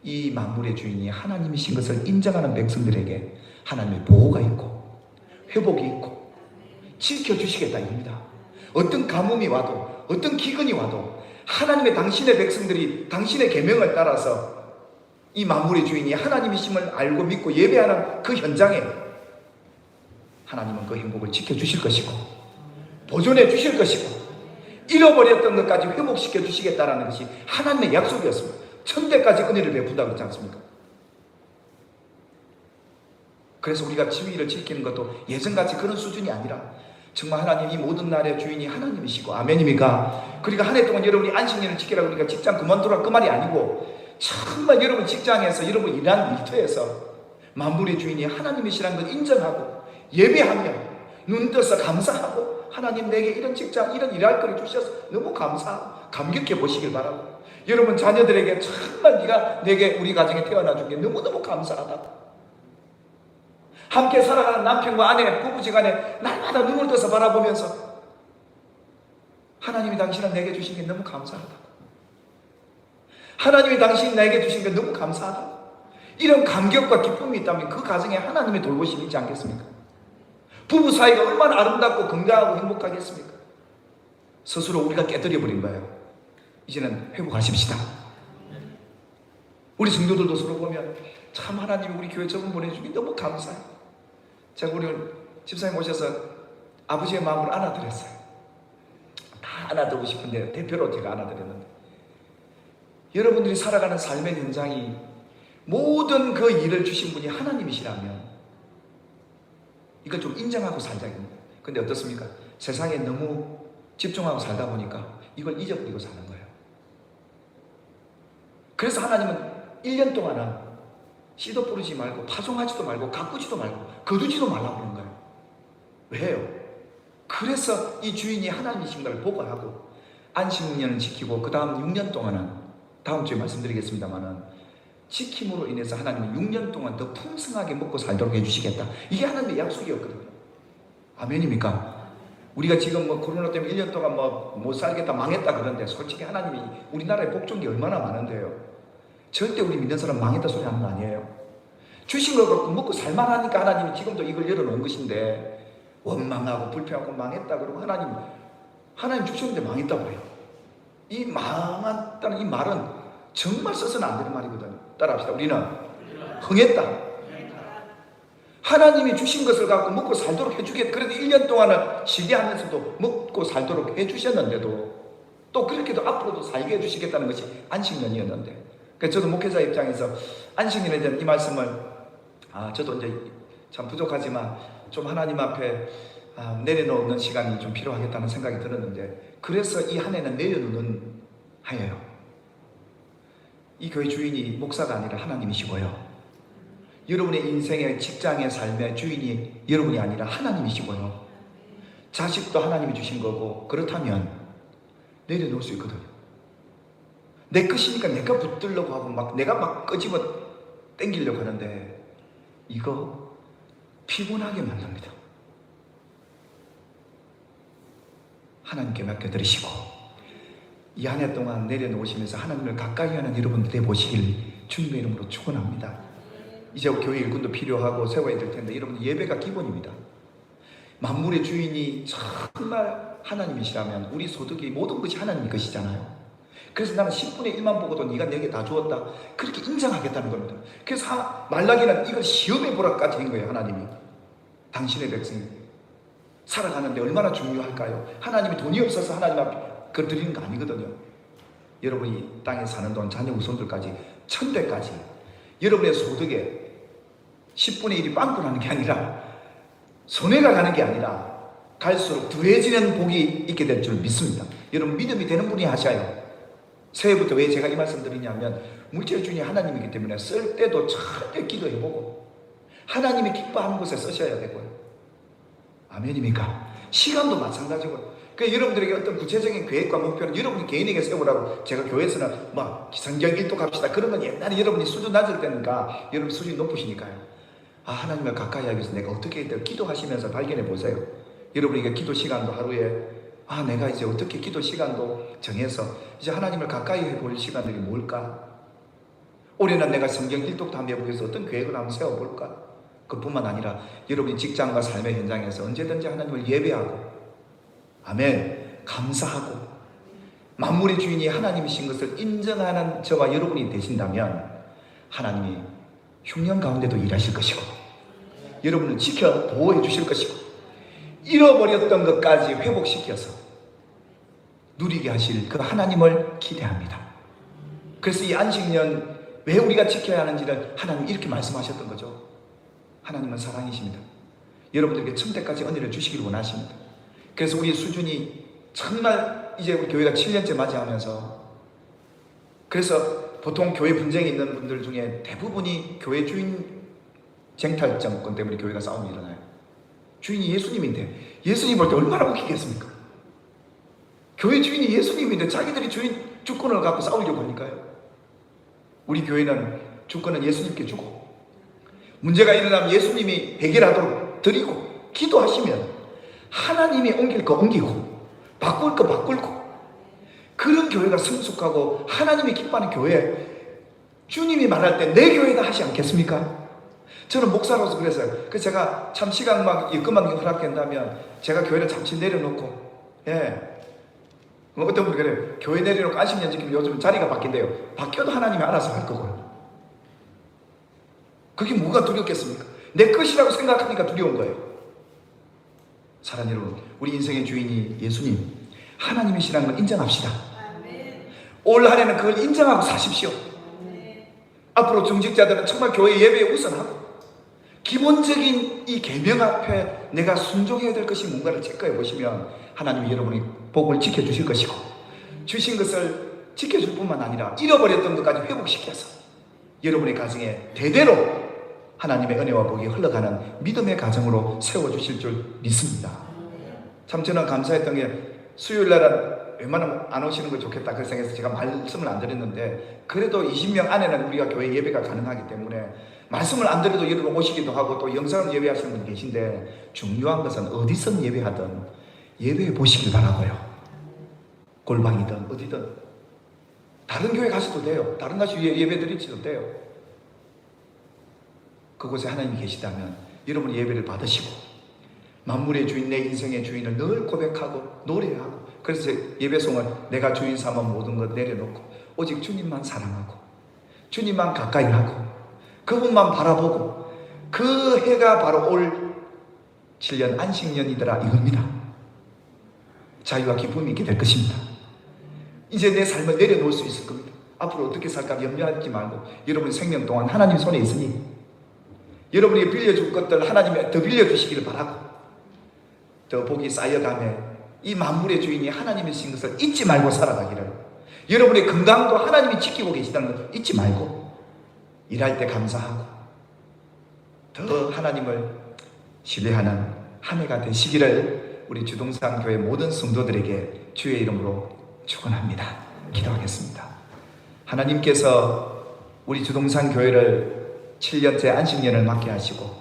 Speaker 1: 이 만물의 주인이 하나님이신 것을 인정하는 백성들에게 하나님의 보호가 있고 회복이 있고 지켜주시겠다 이겁니다. 어떤 가뭄이 와도 어떤 기근이 와도 하나님의 당신의 백성들이 당신의 계명을 따라서 이 만물의 주인이 하나님이심을 알고 믿고 예배하는 그 현장에 하나님은 그 행복을 지켜주실 것이고 보존해 주실 것이고 잃어버렸던 것까지 회복시켜 주시겠다는 것이 하나님의 약속이었습니다. 천대까지 은혜를 베푼다고 그러지 않습니까? 그래서 우리가 지위를 지키는 것도 예전같이 그런 수준이 아니라 정말 하나님 이 모든 날의 주인이 하나님이시고, 아멘입니까? 그러니까 한 해 동안 여러분이 안식년을 지키라 그러니까 직장 그만두라 그 말이 아니고 정말 여러분 직장에서 여러분 일하는 일터에서 만물의 주인이 하나님이시라는 걸 인정하고 예배하며 눈 떠서 감사하고, 하나님 내게 이런 직장 이런 일할 거를 주셔서 너무 감사하고 감격해 보시길 바라고, 여러분 자녀들에게 정말 네가 내게 우리 가정에 태어나 준 게 너무너무 감사하다, 함께 살아가는 남편과 아내 부부지간에 날마다 눈을 떠서 바라보면서 하나님이 당신은 내게 주신 게 너무 감사하다, 하나님이 당신이 나에게 주신 게 너무 감사하다, 이런 감격과 기쁨이 있다면 그 가정에 하나님의 돌보심이 있지 않겠습니까? 부부 사이가 얼마나 아름답고 건강하고 행복하겠습니까? 스스로 우리가 깨뜨려버린 거예요. 이제는 회복하십시다. 우리 성도들도 서로 보면 참 하나님이 우리 교회 저분 보내주기 너무 감사해요. 제가 우리 집사님 오셔서 아버지의 마음을 안아드렸어요. 다 안아드리고 싶은데 대표로 제가 안아드렸는데, 여러분들이 살아가는 삶의 현장이 모든 그 일을 주신 분이 하나님이시라면 이걸 좀 인정하고 살자입니다. 근데 어떻습니까? 세상에 너무 집중하고 살다 보니까 이걸 잊어버리고 사는 거예요. 그래서 하나님은 1년 동안은 씨도 뿌리지 말고 파종하지도 말고 가꾸지도 말고 거두지도 말라고 그런 거예요. 왜요? 그래서 이 주인이 하나님이신 걸 보고하고 안식년을 지키고 그 다음 6년 동안은, 다음 주에 말씀드리겠습니다만은, 지킴으로 인해서 하나님은 6년 동안 더 풍성하게 먹고 살도록 해주시겠다. 이게 하나님의 약속이었거든요. 아멘입니까? 우리가 지금 코로나 때문에 1년 동안 못 살겠다 망했다 그러는데, 솔직히 하나님이 우리나라에 복종이 얼마나 많은데요. 절대 우리 믿는 사람 망했다 소리 하는 거 아니에요. 주신 걸 갖고 먹고 살만하니까 하나님이 지금도 이걸 열어놓은 것인데, 원망하고 불평하고 망했다 그러고 하나님 주셨는데 망했다고 그래요. 이 망했다는 이 말은 정말 써서는 안 되는 말이거든요. 따라합시다. 우리는 흥했다. 하나님이 주신 것을 갖고 먹고 살도록 해주겠다. 그래도 1년 동안은 쉬게 하면서도 먹고 살도록 해주셨는데도 또 그렇게도 앞으로도 살게 해주시겠다는 것이 안식년이었는데 그래서 저도 목회자 입장에서 안식일에 대한 이 말씀을 저도 이제 참 부족하지만 좀 하나님 앞에 내려놓는 시간이 좀 필요하겠다는 생각이 들었는데, 그래서 이 한 해는 내려놓는 하예요. 이 교회 주인이 목사가 아니라 하나님이시고요, 여러분의 인생의 직장의 삶의 주인이 여러분이 아니라 하나님이시고요, 자식도 하나님이 주신 거고, 그렇다면 내려놓을 수 있거든요. 내 것이니까 내가 붙들려고 하고 내가 막 끄집어 당기려고 하는데, 이거 피곤하게 만듭니다. 하나님께 맡겨드리시고 이 한 해 동안 내려놓으시면서 하나님을 가까이 하는 여러분들 되보시길 주님의 이름으로 축원합니다. 이제 교회 일꾼도 필요하고 세워야 될 텐데, 여러분 예배가 기본입니다. 만물의 주인이 정말 하나님이시라면 우리 소득이 모든 것이 하나님 것이잖아요. 그래서 나는 10분의 1만 보고도 네가 내게 다 주었다, 그렇게 인정하겠다는 겁니다. 그래서 말라기는 이걸 시험해 보라까지 한 거예요. 하나님이 당신의 백성이 살아가는데 얼마나 중요할까요? 하나님이 돈이 없어서 하나님 앞에 그걸 드리는 거 아니거든요. 여러분이 땅에 사는 동안 자녀 후손들까지 1000대까지 여러분의 소득에 10분의 1이 빵꾸 나는 게 아니라, 손해가 가는 게 아니라 갈수록 더해지는 복이 있게 될 줄 믿습니다. 여러분 믿음이 되는 분이 하셔요. 새해부터 왜 제가 이 말씀 드리냐면, 물질 주인이 하나님이기 때문에 쓸 때도 절대 기도해보고 하나님이 기뻐하는 곳에 쓰셔야 되고요. 아멘입니까? 시간도 마찬가지고요. 그러니까 여러분들에게 어떤 구체적인 계획과 목표는 여러분이 개인에게 세우라고, 제가 교회에서는 성경 일독합시다 그런 건 옛날에 여러분이 수준 낮을 때니까, 여러분 수준이 높으시니까요. 하나님을 가까이 하기 위해서 내가 어떻게 해야 돼? 기도하시면서 발견해 보세요. 여러분에게 기도 시간도 하루에 내가 이제 어떻게 기도 시간도 정해서 이제 하나님을 가까이 해볼 시간들이 뭘까? 올해는 내가 성경 일독도 한번 해보기 위해서 어떤 계획을 한번 세워볼까? 그뿐만 아니라 여러분이 직장과 삶의 현장에서 언제든지 하나님을 예배하고, 아멘, 감사하고 만물의 주인이 하나님이신 것을 인정하는 저와 여러분이 되신다면, 하나님이 흉년 가운데도 일하실 것이고 여러분을 지켜 보호해 주실 것이고, 잃어버렸던 것까지 회복시켜서 누리게 하실 그 하나님을 기대합니다. 그래서 이 안식년 왜 우리가 지켜야 하는지를 하나님이 이렇게 말씀하셨던 거죠. 하나님은 사랑이십니다. 여러분들에게 천대까지 은혜를 주시길 원하십니다. 그래서 우리 수준이 정말 이제 우리 교회가 7년째 맞이하면서, 그래서 보통 교회 분쟁이 있는 분들 중에 대부분이 교회 주인 쟁탈점권 때문에 교회가 싸움이 일어나요. 주인이 예수님인데 예수님 볼 때 얼마나 웃기겠습니까? 교회 주인이 예수님인데 자기들이 주권을 갖고 싸우려고 하니까요. 우리 교회는 주권은 예수님께 주고, 문제가 일어나면 예수님이 해결하도록 드리고, 기도하시면 하나님이 옮길 거 옮기고 바꿀 거 바꾸고, 그런 교회가 성숙하고 하나님이 기뻐하는 교회, 주님이 말할 때 내 교회다 하지 않겠습니까? 저는 목사로서 그래서요. 그래서 제가 참 시간 일금만 허락한다면 제가 교회를 잠시 내려놓고, 어떤 분이 그래요. 교회 내려놓고 안식년 지키면 요즘 자리가 바뀐대요. 바뀌어도 하나님이 알아서 할 거고요. 그게 뭐가 두렵겠습니까? 내 것이라고 생각하니까 두려운 거예요. 사랑하는 여러분, 우리 인생의 주인이 예수님, 하나님이시라는 걸 인정합시다. 올 한 해는 그걸 인정하고 사십시오. 앞으로 중직자들은 정말 교회 예배에 우선하고, 기본적인 이 계명 앞에 내가 순종해야 될 것이 뭔가를 체크해 보시면 하나님이 여러분의 복을 지켜주실 것이고, 주신 것을 지켜줄 뿐만 아니라 잃어버렸던 것까지 회복시켜서 여러분의 가정에 대대로 하나님의 은혜와 복이 흘러가는 믿음의 가정으로 세워주실 줄 믿습니다. 참 저는 감사했던 게, 수요일날은 웬만하면 안 오시는 거 좋겠다 그 생각해서 제가 말씀을 안 드렸는데, 그래도 20명 안에는 우리가 교회 예배가 가능하기 때문에 말씀을 안 드려도 여러분 오시기도 하고, 또 영상을 예배하시는 분이 계신데, 중요한 것은 어디서 예배하든 예배해 보시길 바라고요. 골방이든 어디든 다른 교회 가셔도 돼요. 다른 가서 예배 드리셔도 돼요. 그곳에 하나님이 계시다면 여러분 예배를 받으시고, 만물의 주인, 내 인생의 주인을 늘 고백하고 노래하고, 그래서 예배송을 내가 주인 삼아 모든 것 내려놓고 오직 주님만 사랑하고 주님만 가까이 하고 그분만 바라보고, 그 해가 바로 올 7년 안식년이더라 이겁니다. 자유와 기쁨이 있게 될 것입니다. 이제 내 삶을 내려놓을 수 있을 겁니다. 앞으로 어떻게 살까 염려하지 말고 여러분 생명 동안 하나님 손에 있으니 여러분이 빌려줄 것들 하나님이 더 빌려주시기를 바라고 더 복이 쌓여가며 이 만물의 주인이 하나님이신 것을 잊지 말고 살아가기를, 여러분의 건강도 하나님이 지키고 계시다는 걸 잊지 말고 일할 때 감사하고 더 하나님을 신뢰하는 한 해가 되시기를 우리 주동산 교회 모든 성도들에게 주의 이름으로 축원합니다. 기도하겠습니다. 하나님께서 우리 주동산 교회를 7년째 안식년을 맞게 하시고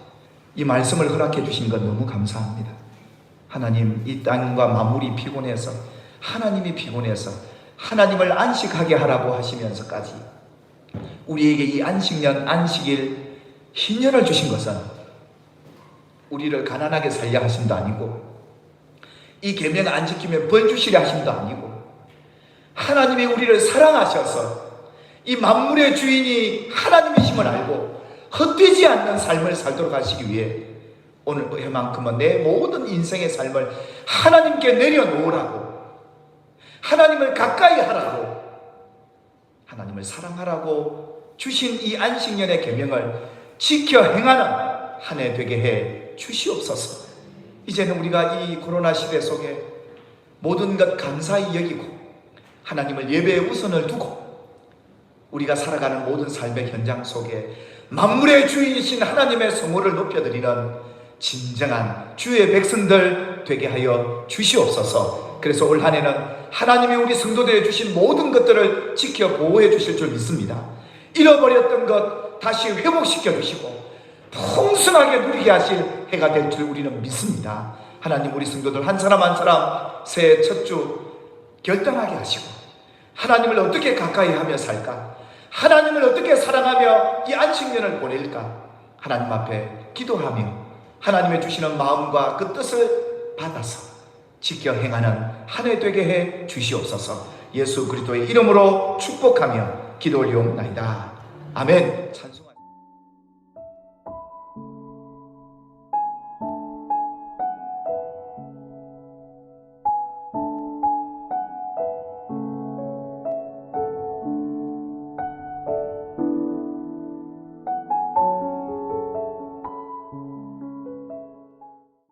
Speaker 1: 이 말씀을 허락해 주신 것 너무 감사합니다. 하나님, 이 땅과 만물이 피곤해서 하나님이 피곤해서 하나님을 안식하게 하라고 하시면서까지 우리에게 이 안식년, 안식일, 희년을 주신 것은 우리를 가난하게 살려 하심도 아니고 이 계명 안 지키면 벌 주시려 하심도 아니고 하나님이 우리를 사랑하셔서 이 만물의 주인이 하나님이심을 알고 헛되지 않는 삶을 살도록 하시기 위해 오늘 해만큼은 내 모든 인생의 삶을 하나님께 내려놓으라고, 하나님을 가까이 하라고, 하나님을 사랑하라고 주신 이 안식년의 계명을 지켜 행하는 한 해 되게 해 주시옵소서. 이제는 우리가 이 코로나 시대 속에 모든 것 감사히 여기고 하나님을 예배의 우선을 두고 우리가 살아가는 모든 삶의 현장 속에 만물의 주인이신 하나님의 성호를 높여드리는 진정한 주의 백성들 되게 하여 주시옵소서. 그래서 올 한 해는 하나님이 우리 성도들에 주신 모든 것들을 지켜 보호해 주실 줄 믿습니다. 잃어버렸던 것 다시 회복시켜 주시고 풍성하게 누리게 하실 해가 될 줄 우리는 믿습니다. 하나님, 우리 성도들 한 사람 한 사람 새해 첫 주 결단하게 하시고 하나님을 어떻게 가까이 하며 살까, 하나님을 어떻게 사랑하며 이 안식년을 보낼까, 하나님 앞에 기도하며 하나님의 주시는 마음과 그 뜻을 받아서 지켜 행하는 한 해 되게 해 주시옵소서. 예수 그리스도의 이름으로 축복하며 기도 올리옵나이다. 아멘. 찬송.